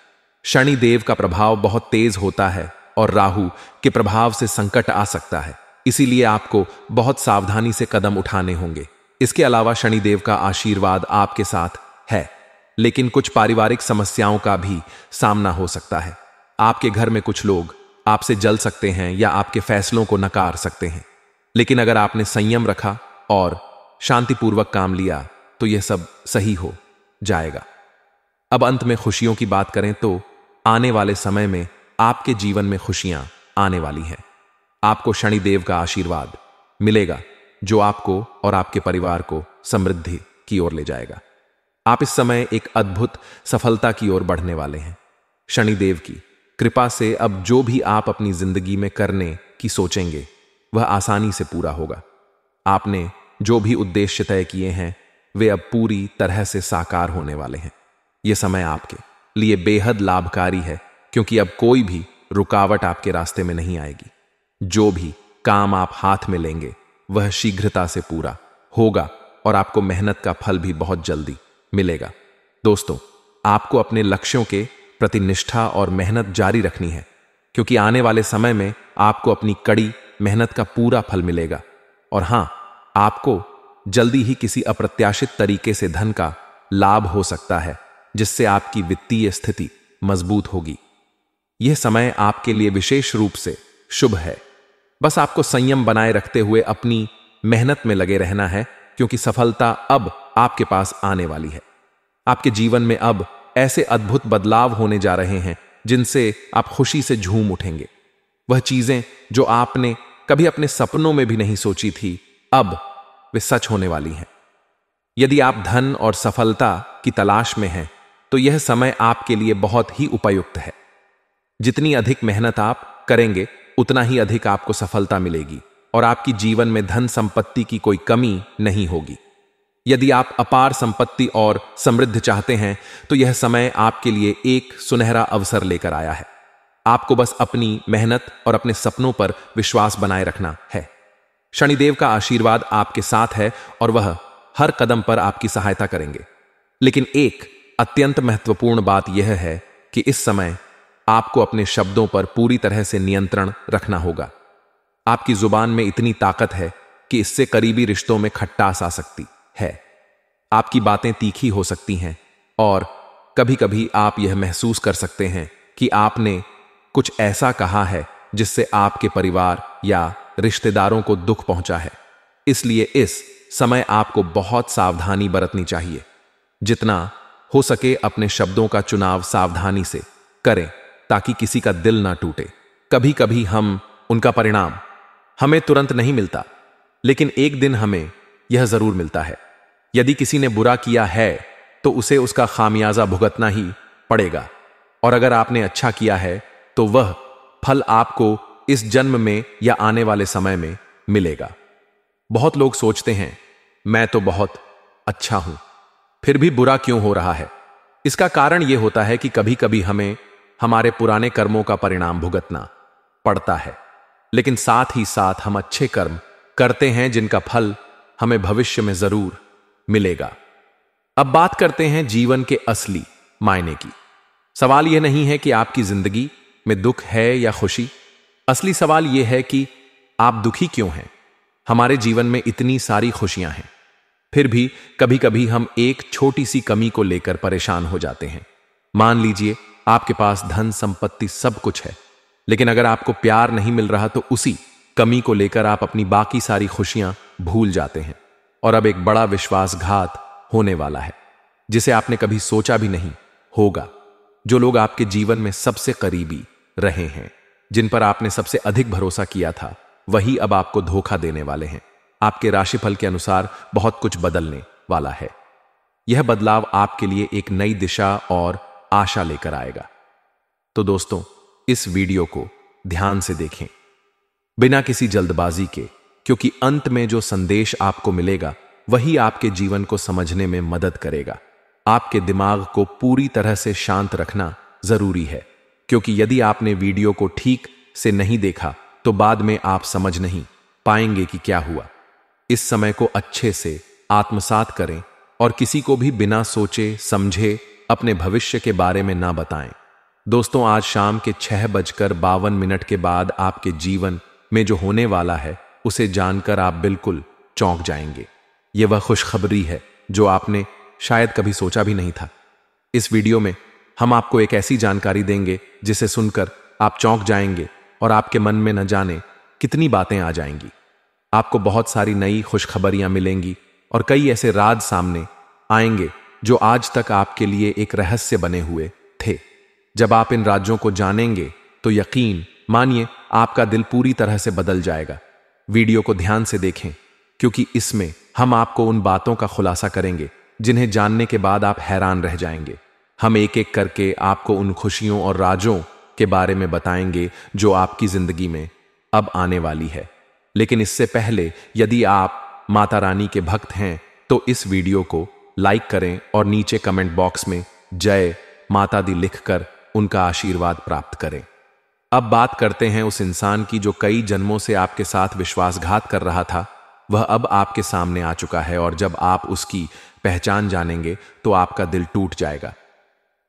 शनि देव का प्रभाव बहुत तेज होता है और राहु के प्रभाव से संकट आ सकता है, इसीलिए आपको बहुत सावधानी से कदम उठाने होंगे। इसके अलावा शनिदेव का आशीर्वाद आपके साथ है, लेकिन कुछ पारिवारिक समस्याओं का भी सामना हो सकता है। आपके घर में कुछ लोग आपसे जल सकते हैं या आपके फैसलों को नकार सकते हैं, लेकिन अगर आपने संयम रखा और शांतिपूर्वक काम लिया तो यह सब सही हो जाएगा। अब अंत में खुशियों की बात करें तो आने वाले समय में आपके जीवन में खुशियां आने वाली हैं। आपको शनिदेव का आशीर्वाद मिलेगा जो आपको और आपके परिवार को समृद्धि की ओर ले जाएगा। आप इस समय एक अद्भुत सफलता की ओर बढ़ने वाले हैं। शनिदेव की कृपा से अब जो भी आप अपनी जिंदगी में करने की सोचेंगे वह आसानी से पूरा होगा। आपने जो भी उद्देश्य तय किए हैं वे अब पूरी तरह से साकार होने वाले हैं। यह समय आपके लिए बेहद लाभकारी है, क्योंकि अब कोई भी रुकावट आपके रास्ते में नहीं आएगी। जो भी काम आप हाथ में लेंगे वह शीघ्रता से पूरा होगा और आपको मेहनत का फल भी बहुत जल्दी मिलेगा। दोस्तों, आपको अपने लक्ष्यों के प्रति निष्ठा और मेहनत जारी रखनी है, क्योंकि आने वाले समय में आपको अपनी कड़ी मेहनत का पूरा फल मिलेगा। और हां, आपको जल्दी ही किसी अप्रत्याशित तरीके से धन का लाभ हो सकता है, जिससे आपकी वित्तीय स्थिति मजबूत होगी। यह समय आपके लिए विशेष रूप से शुभ है। बस आपको संयम बनाए रखते हुए अपनी मेहनत में लगे रहना है, क्योंकि सफलता अब आपके पास आने वाली है। आपके जीवन में अब ऐसे अद्भुत बदलाव होने जा रहे हैं जिनसे आप खुशी से झूम उठेंगे। वह चीजें जो आपने कभी अपने सपनों में भी नहीं सोची थी, अब वे सच होने वाली हैं। यदि आप धन और सफलता की तलाश में हैं तो यह समय आपके लिए बहुत ही उपयुक्त है। जितनी अधिक मेहनत आप करेंगे उतना ही अधिक आपको सफलता मिलेगी और आपकी जीवन में धन संपत्ति की कोई कमी नहीं होगी। यदि आप अपार संपत्ति और समृद्धि चाहते हैं तो यह समय आपके लिए एक सुनहरा अवसर लेकर आया है। आपको बस अपनी मेहनत और अपने सपनों पर विश्वास बनाए रखना है। शनिदेव का आशीर्वाद आपके साथ है और वह हर कदम पर आपकी सहायता करेंगे। लेकिन एक अत्यंत महत्वपूर्ण बात यह है कि इस समय आपको अपने शब्दों पर पूरी तरह से नियंत्रण रखना होगा। आपकी जुबान में इतनी ताकत है कि इससे करीबी रिश्तों में खटास आ सकती है। आपकी बातें तीखी हो सकती हैं और कभी-कभी आप यह महसूस कर सकते हैं कि आपने कुछ ऐसा कहा है जिससे आपके परिवार या रिश्तेदारों को दुख पहुंचा है। इसलिए इस समय आपको बहुत सावधानी बरतनी चाहिए। जितना हो सके अपने शब्दों का चुनाव सावधानी से करें ताकि किसी का दिल ना टूटे। कभी कभी उनका परिणाम हमें तुरंत नहीं मिलता, लेकिन एक दिन हमें यह जरूर मिलता है। यदि किसी ने बुरा किया है तो उसे उसका खामियाजा भुगतना ही पड़ेगा, और अगर आपने अच्छा किया है तो वह फल आपको इस जन्म में या आने वाले समय में मिलेगा। बहुत लोग सोचते हैं मैं तो बहुत अच्छा हूं, फिर भी बुरा क्यों हो रहा है। इसका कारण यह होता है कि कभी कभी हमें हमारे पुराने कर्मों का परिणाम भुगतना पड़ता है, लेकिन साथ ही साथ हम अच्छे कर्म करते हैं जिनका फल हमें भविष्य में जरूर मिलेगा। अब बात करते हैं जीवन के असली मायने की। सवाल यह नहीं है कि आपकी जिंदगी में दुख है या खुशी। असली सवाल यह है कि आप दुखी क्यों हैं। हमारे जीवन में इतनी सारी खुशियां हैं, फिर भी कभी कभी हम एक छोटी सी कमी को लेकर परेशान हो जाते हैं। मान लीजिए आपके पास धन संपत्ति सब कुछ है, लेकिन अगर आपको प्यार नहीं मिल रहा तो उसी कमी को लेकर आप अपनी बाकी सारी खुशियां भूल जाते हैं। और अब एक बड़ा विश्वासघात होने वाला है जिसे आपने कभी सोचा भी नहीं होगा। जो लोग आपके जीवन में सबसे करीबी रहे हैं, जिन पर आपने सबसे अधिक भरोसा किया था, वही अब आपको धोखा देने वाले हैं। आपके राशिफल के अनुसार बहुत कुछ बदलने वाला है। यह बदलाव आपके लिए एक नई दिशा और आशा लेकर आएगा। तो दोस्तों, इस वीडियो को ध्यान से देखें, बिना किसी जल्दबाजी के, क्योंकि अंत में जो संदेश आपको मिलेगा वही आपके जीवन को समझने में मदद करेगा। आपके दिमाग को पूरी तरह से शांत रखना जरूरी है, क्योंकि यदि आपने वीडियो को ठीक से नहीं देखा तो बाद में आप समझ नहीं पाएंगे कि क्या हुआ। इस समय को अच्छे से आत्मसात करें और किसी को भी बिना सोचे समझे अपने भविष्य के बारे में ना बताएं। दोस्तों, आज शाम के 6:52 के बाद आपके जीवन में जो होने वाला है उसे जानकर आप बिल्कुल चौंक जाएंगे। यह वह खुशखबरी है जो आपने शायद कभी सोचा भी नहीं था। इस वीडियो में हम आपको एक ऐसी जानकारी देंगे जिसे सुनकर आप चौंक जाएंगे और आपके मन में न जाने कितनी बातें आ जाएंगी। आपको बहुत सारी नई खुशखबरियां मिलेंगी और कई ऐसे राज सामने आएंगे जो आज तक आपके लिए एक रहस्य बने हुए थे। जब आप इन राज्यों को जानेंगे तो यकीन मानिए आपका दिल पूरी तरह से बदल जाएगा। वीडियो को ध्यान से देखें, क्योंकि इसमें हम आपको उन बातों का खुलासा करेंगे जिन्हें जानने के बाद आप हैरान रह जाएंगे। हम एक एक करके आपको उन खुशियों और राजों के बारे में बताएंगे जो आपकी जिंदगी में अब आने वाली है। लेकिन इससे पहले, यदि आप माता रानी के भक्त हैं तो इस वीडियो को लाइक करें और नीचे कमेंट बॉक्स में जय माता दी लिखकर उनका आशीर्वाद प्राप्त करें। अब बात करते हैं उस इंसान की जो कई जन्मों से आपके साथ विश्वासघात कर रहा था। वह अब आपके सामने आ चुका है और जब आप उसकी पहचान जानेंगे तो आपका दिल टूट जाएगा।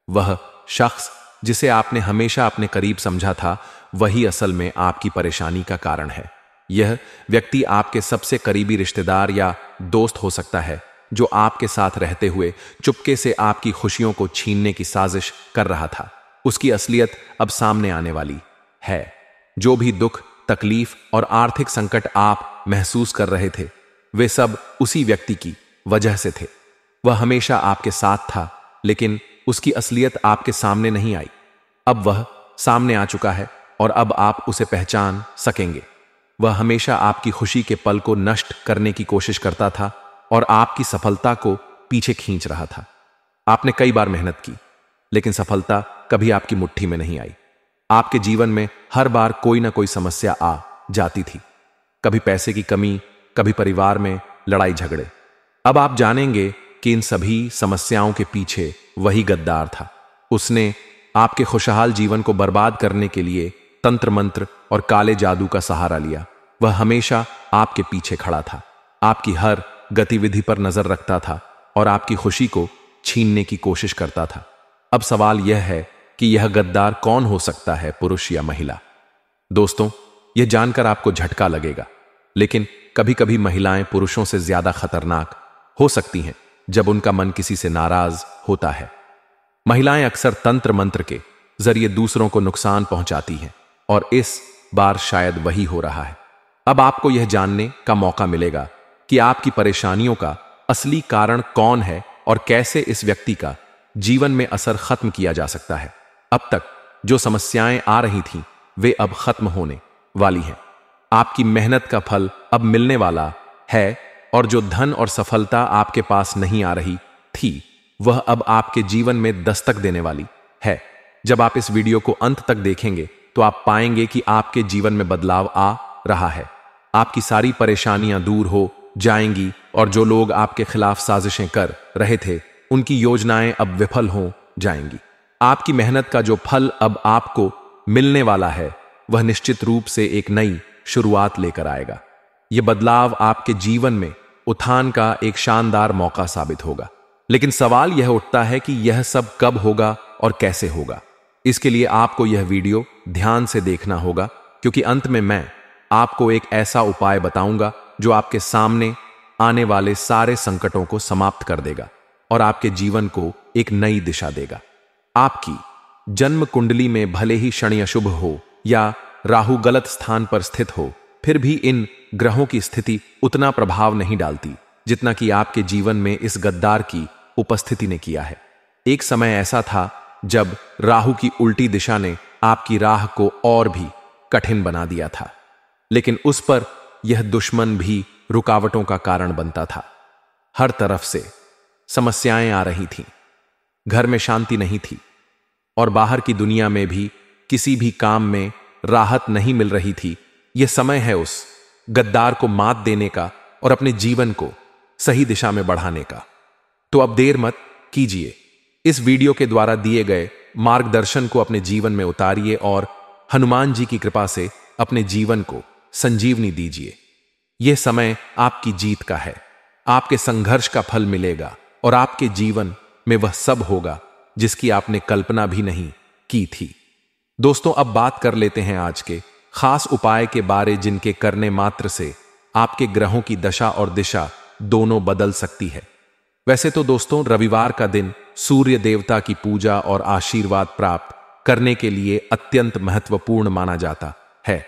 वह शख्स जिसे आपने हमेशा अपने करीब समझा था, वही असल में आपकी परेशानी का कारण है। यह व्यक्ति आपके सबसे करीबी रिश्तेदार या दोस्त हो सकता है, जो आपके साथ रहते हुए चुपके से आपकी खुशियों को छीनने की साजिश कर रहा था। उसकी असलियत अब सामने आने वाली है। जो भी दुख, तकलीफ और आर्थिक संकट आप महसूस कर रहे थे, वे सब उसी व्यक्ति की वजह से थे। वह हमेशा आपके साथ था, लेकिन उसकी असलियत आपके सामने नहीं आई। अब वह सामने आ चुका है और अब आप उसे पहचान सकेंगे। वह हमेशा आपकी खुशी के पल को नष्ट करने की कोशिश करता था और आपकी सफलता को पीछे खींच रहा था। आपने कई बार मेहनत की, लेकिन सफलता कभी आपकी मुट्ठी में नहीं आई। आपके जीवन में हर बार कोई ना कोई समस्या आ जाती थी, कभी पैसे की कमी, कभी परिवार में लड़ाई झगड़े। अब आप जानेंगे कि इन सभी समस्याओं के पीछे वही गद्दार था। उसने आपके खुशहाल जीवन को बर्बाद करने के लिए तंत्र मंत्र और काले जादू का सहारा लिया। वह हमेशा आपके पीछे खड़ा था, आपकी हर गतिविधि पर नजर रखता था और आपकी खुशी को छीनने की कोशिश करता था। अब सवाल यह है कि यह गद्दार कौन हो सकता है, पुरुष या महिला? दोस्तों, यह जानकर आपको झटका लगेगा, लेकिन कभी कभी महिलाएं पुरुषों से ज्यादा खतरनाक हो सकती हैं जब उनका मन किसी से नाराज होता है। महिलाएं अक्सर तंत्र मंत्र के जरिए दूसरों को नुकसान पहुंचाती हैं और इस बार शायद वही हो रहा है। अब आपको यह जानने का मौका मिलेगा कि आपकी परेशानियों का असली कारण कौन है और कैसे इस व्यक्ति का जीवन में असर खत्म किया जा सकता है। अब तक जो समस्याएं आ रही थीं, वे अब खत्म होने वाली हैं। आपकी मेहनत का फल अब मिलने वाला है और जो धन और सफलता आपके पास नहीं आ रही थी, वह अब आपके जीवन में दस्तक देने वाली है। जब आप इस वीडियो को अंत तक देखेंगे तो आप पाएंगे कि आपके जीवन में बदलाव आ रहा है। आपकी सारी परेशानियां दूर हो जाएंगी और जो लोग आपके खिलाफ साजिशें कर रहे थे, उनकी योजनाएं अब विफल हो जाएंगी। आपकी मेहनत का जो फल अब आपको मिलने वाला है, वह निश्चित रूप से एक नई शुरुआत लेकर आएगा। यह बदलाव आपके जीवन में उत्थान का एक शानदार मौका साबित होगा। लेकिन सवाल यह उठता है कि यह सब कब होगा और कैसे होगा। इसके लिए आपको यह वीडियो ध्यान से देखना होगा, क्योंकि अंत में मैं आपको एक ऐसा उपाय बताऊंगा जो आपके सामने आने वाले सारे संकटों को समाप्त कर देगा और आपके जीवन को एक नई दिशा देगा। आपकी जन्म कुंडली में भले ही शनि अशुभ हो या राहु गलत स्थान पर स्थित हो, फिर भी इन ग्रहों की स्थिति उतना प्रभाव नहीं डालती जितना कि आपके जीवन में इस गद्दार की उपस्थिति ने किया है। एक समय ऐसा था जब राहु की उल्टी दिशा ने आपकी राह को और भी कठिन बना दिया था, लेकिन उस पर यह दुश्मन भी रुकावटों का कारण बनता था। हर तरफ से समस्याएं आ रही थीं, घर में शांति नहीं थी और बाहर की दुनिया में भी किसी भी काम में राहत नहीं मिल रही थी। यह समय है उस गद्दार को मात देने का और अपने जीवन को सही दिशा में बढ़ाने का। तो अब देर मत कीजिए, इस वीडियो के द्वारा दिए गए मार्गदर्शन को अपने जीवन में उतारिए और हनुमान जी की कृपा से अपने जीवन को संजीवनी दीजिए। यह समय आपकी जीत का है। आपके संघर्ष का फल मिलेगा और आपके जीवन में वह सब होगा जिसकी आपने कल्पना भी नहीं की थी। दोस्तों, अब बात कर लेते हैं आज के खास उपाय के बारे, जिनके करने मात्र से आपके ग्रहों की दशा और दिशा दोनों बदल सकती है। वैसे तो दोस्तों, रविवार का दिन सूर्य देवता की पूजा और आशीर्वाद प्राप्त करने के लिए अत्यंत महत्वपूर्ण माना जाता है।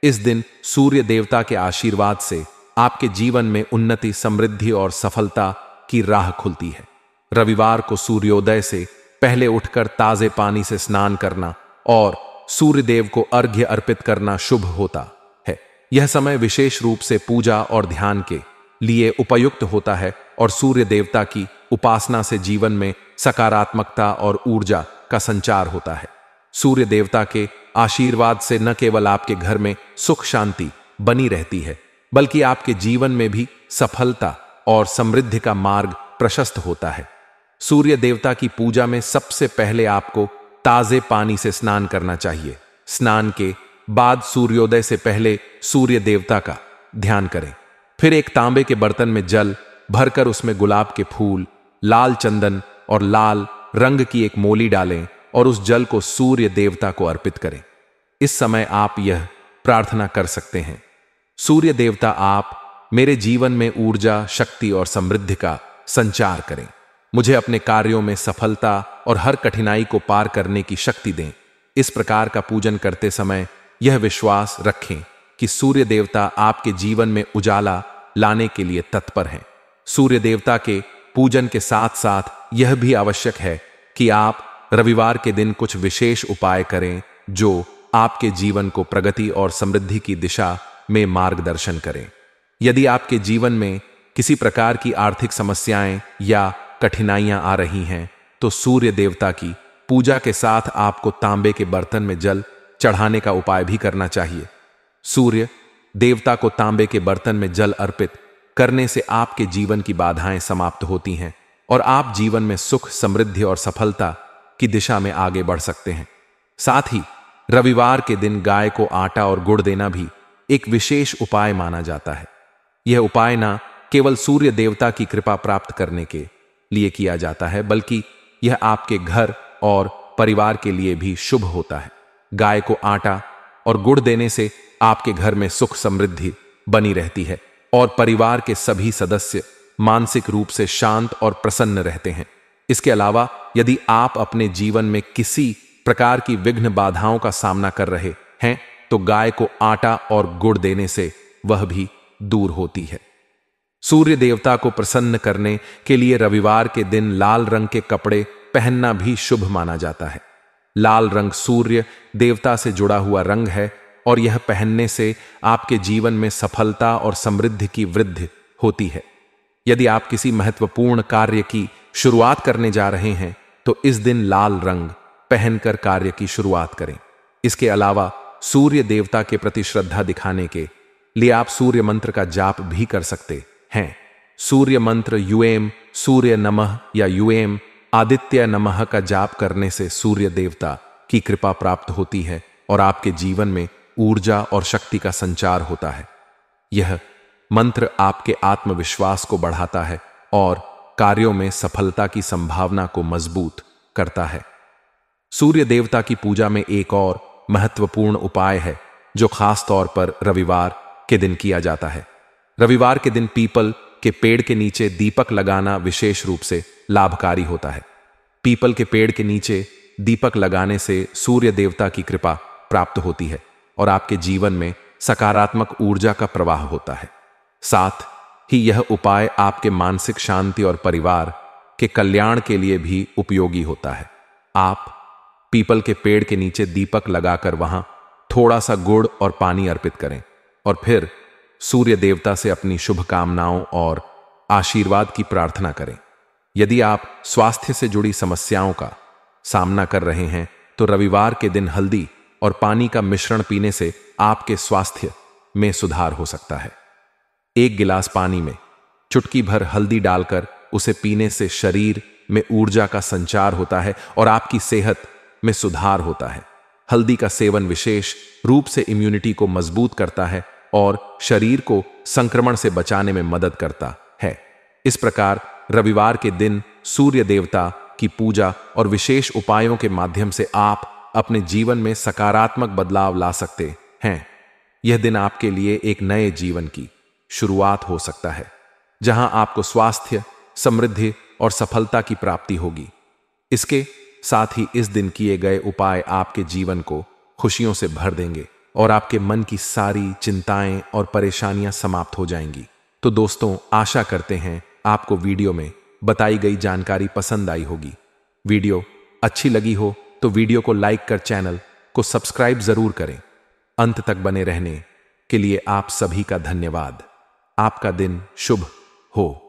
इस दिन सूर्य देवता के आशीर्वाद से आपके जीवन में उन्नति, समृद्धि और सफलता की राह खुलती है। रविवार को सूर्योदय से पहले उठकर ताजे पानी से स्नान करना और सूर्य देव को अर्घ्य अर्पित करना शुभ होता है। यह समय विशेष रूप से पूजा और ध्यान के लिए उपयुक्त होता है और सूर्य देवता की उपासना से जीवन में सकारात्मकता और ऊर्जा का संचार होता है। सूर्य देवता के आशीर्वाद से न केवल आपके घर में सुख शांति बनी रहती है, बल्कि आपके जीवन में भी सफलता और समृद्धि का मार्ग प्रशस्त होता है। सूर्य देवता की पूजा में सबसे पहले आपको ताजे पानी से स्नान करना चाहिए। स्नान के बाद सूर्योदय से पहले सूर्य देवता का ध्यान करें। फिर एक तांबे के बर्तन में जल भरकर उसमें गुलाब के फूल, लाल चंदन और लाल रंग की एक मोली डालें और उस जल को सूर्य देवता को अर्पित करें। इस समय आप यह प्रार्थना कर सकते हैं: सूर्य देवता, आप मेरे जीवन में ऊर्जा, शक्ति और समृद्धि का संचार करें। मुझे अपने कार्यों में सफलता और हर कठिनाई को पार करने की शक्ति दें। इस प्रकार का पूजन करते समय यह विश्वास रखें कि सूर्य देवता आपके जीवन में उजाला लाने के लिए तत्पर हैं। सूर्य देवता के पूजन के साथ साथ यह भी आवश्यक है कि आप रविवार के दिन कुछ विशेष उपाय करें जो आपके जीवन को प्रगति और समृद्धि की दिशा में मार्गदर्शन करें। यदि आपके जीवन में किसी प्रकार की आर्थिक समस्याएं या कठिनाइयां आ रही हैं, तो सूर्य देवता की पूजा के साथ आपको तांबे के बर्तन में जल चढ़ाने का उपाय भी करना चाहिए। सूर्य देवता को तांबे के बर्तन में जल अर्पित करने से आपके जीवन की बाधाएं समाप्त होती हैं और आप जीवन में सुख, समृद्धि और सफलता की दिशा में आगे बढ़ सकते हैं। साथ ही रविवार के दिन गाय को आटा और गुड़ देना भी एक विशेष उपाय माना जाता है। यह उपाय न केवल सूर्य देवता की कृपा प्राप्त करने के लिए किया जाता है, बल्कि यह आपके घर और परिवार के लिए भी शुभ होता है। गाय को आटा और गुड़ देने से आपके घर में सुख, समृद्धि बनी रहती है और परिवार के सभी सदस्य मानसिक रूप से शांत और प्रसन्न रहते हैं। इसके अलावा यदि आप अपने जीवन में किसी प्रकार की विघ्न बाधाओं का सामना कर रहे हैं, तो गाय को आटा और गुड़ देने से वह भी दूर होती है। सूर्य देवता को प्रसन्न करने के लिए रविवार के दिन लाल रंग के कपड़े पहनना भी शुभ माना जाता है। लाल रंग सूर्य देवता से जुड़ा हुआ रंग है और यह पहनने से आपके जीवन में सफलता और समृद्धि की वृद्धि होती है। यदि आप किसी महत्वपूर्ण कार्य की शुरुआत करने जा रहे हैं तो इस दिन लाल रंग पहनकर कार्य की शुरुआत करें। इसके अलावा सूर्य देवता के प्रति श्रद्धा दिखाने के लिए आप सूर्य मंत्र का जाप भी कर सकते हैं। सूर्य मंत्र यूएम सूर्य नमः या यूएम आदित्य नमः का जाप करने से सूर्य देवता की कृपा प्राप्त होती है और आपके जीवन में ऊर्जा और शक्ति का संचार होता है। यह मंत्र आपके आत्मविश्वास को बढ़ाता है और कार्यों में सफलता की संभावना को मजबूत करता है। सूर्य देवता की पूजा में एक और महत्वपूर्ण उपाय है जो खास तौर पर रविवार के दिन किया जाता है। रविवार के दिन पीपल के पेड़ के नीचे दीपक लगाना विशेष रूप से लाभकारी होता है। पीपल के पेड़ के नीचे दीपक लगाने से सूर्य देवता की कृपा प्राप्त होती है और आपके जीवन में सकारात्मक ऊर्जा का प्रवाह होता है। साथ ही यह उपाय आपके मानसिक शांति और परिवार के कल्याण के लिए भी उपयोगी होता है। आप पीपल के पेड़ के नीचे दीपक लगाकर वहां थोड़ा सा गुड़ और पानी अर्पित करें और फिर सूर्य देवता से अपनी शुभकामनाओं और आशीर्वाद की प्रार्थना करें। यदि आप स्वास्थ्य से जुड़ी समस्याओं का सामना कर रहे हैं तो रविवार के दिन हल्दी और पानी का मिश्रण पीने से आपके स्वास्थ्य में सुधार हो सकता है। एक गिलास पानी में चुटकी भर हल्दी डालकर उसे पीने से शरीर में ऊर्जा का संचार होता है और आपकी सेहत में सुधार होता है। हल्दी का सेवन विशेष रूप से इम्यूनिटी को मजबूत करता है और शरीर को संक्रमण से बचाने में मदद करता है। इस प्रकार रविवार के दिन सूर्य देवता की पूजा और विशेष उपायों के माध्यम से आप अपने जीवन में सकारात्मक बदलाव ला सकते हैं। यह दिन आपके लिए एक नए जीवन की शुरुआत हो सकता है जहां आपको स्वास्थ्य, समृद्धि और सफलता की प्राप्ति होगी। इसके साथ ही इस दिन किए गए उपाय आपके जीवन को खुशियों से भर देंगे और आपके मन की सारी चिंताएं और परेशानियां समाप्त हो जाएंगी। तो दोस्तों, आशा करते हैं आपको वीडियो में बताई गई जानकारी पसंद आई होगी। वीडियो अच्छी लगी हो तो वीडियो को लाइक कर चैनल को सब्सक्राइब जरूर करें। अंत तक बने रहने के लिए आप सभी का धन्यवाद। आपका दिन शुभ हो।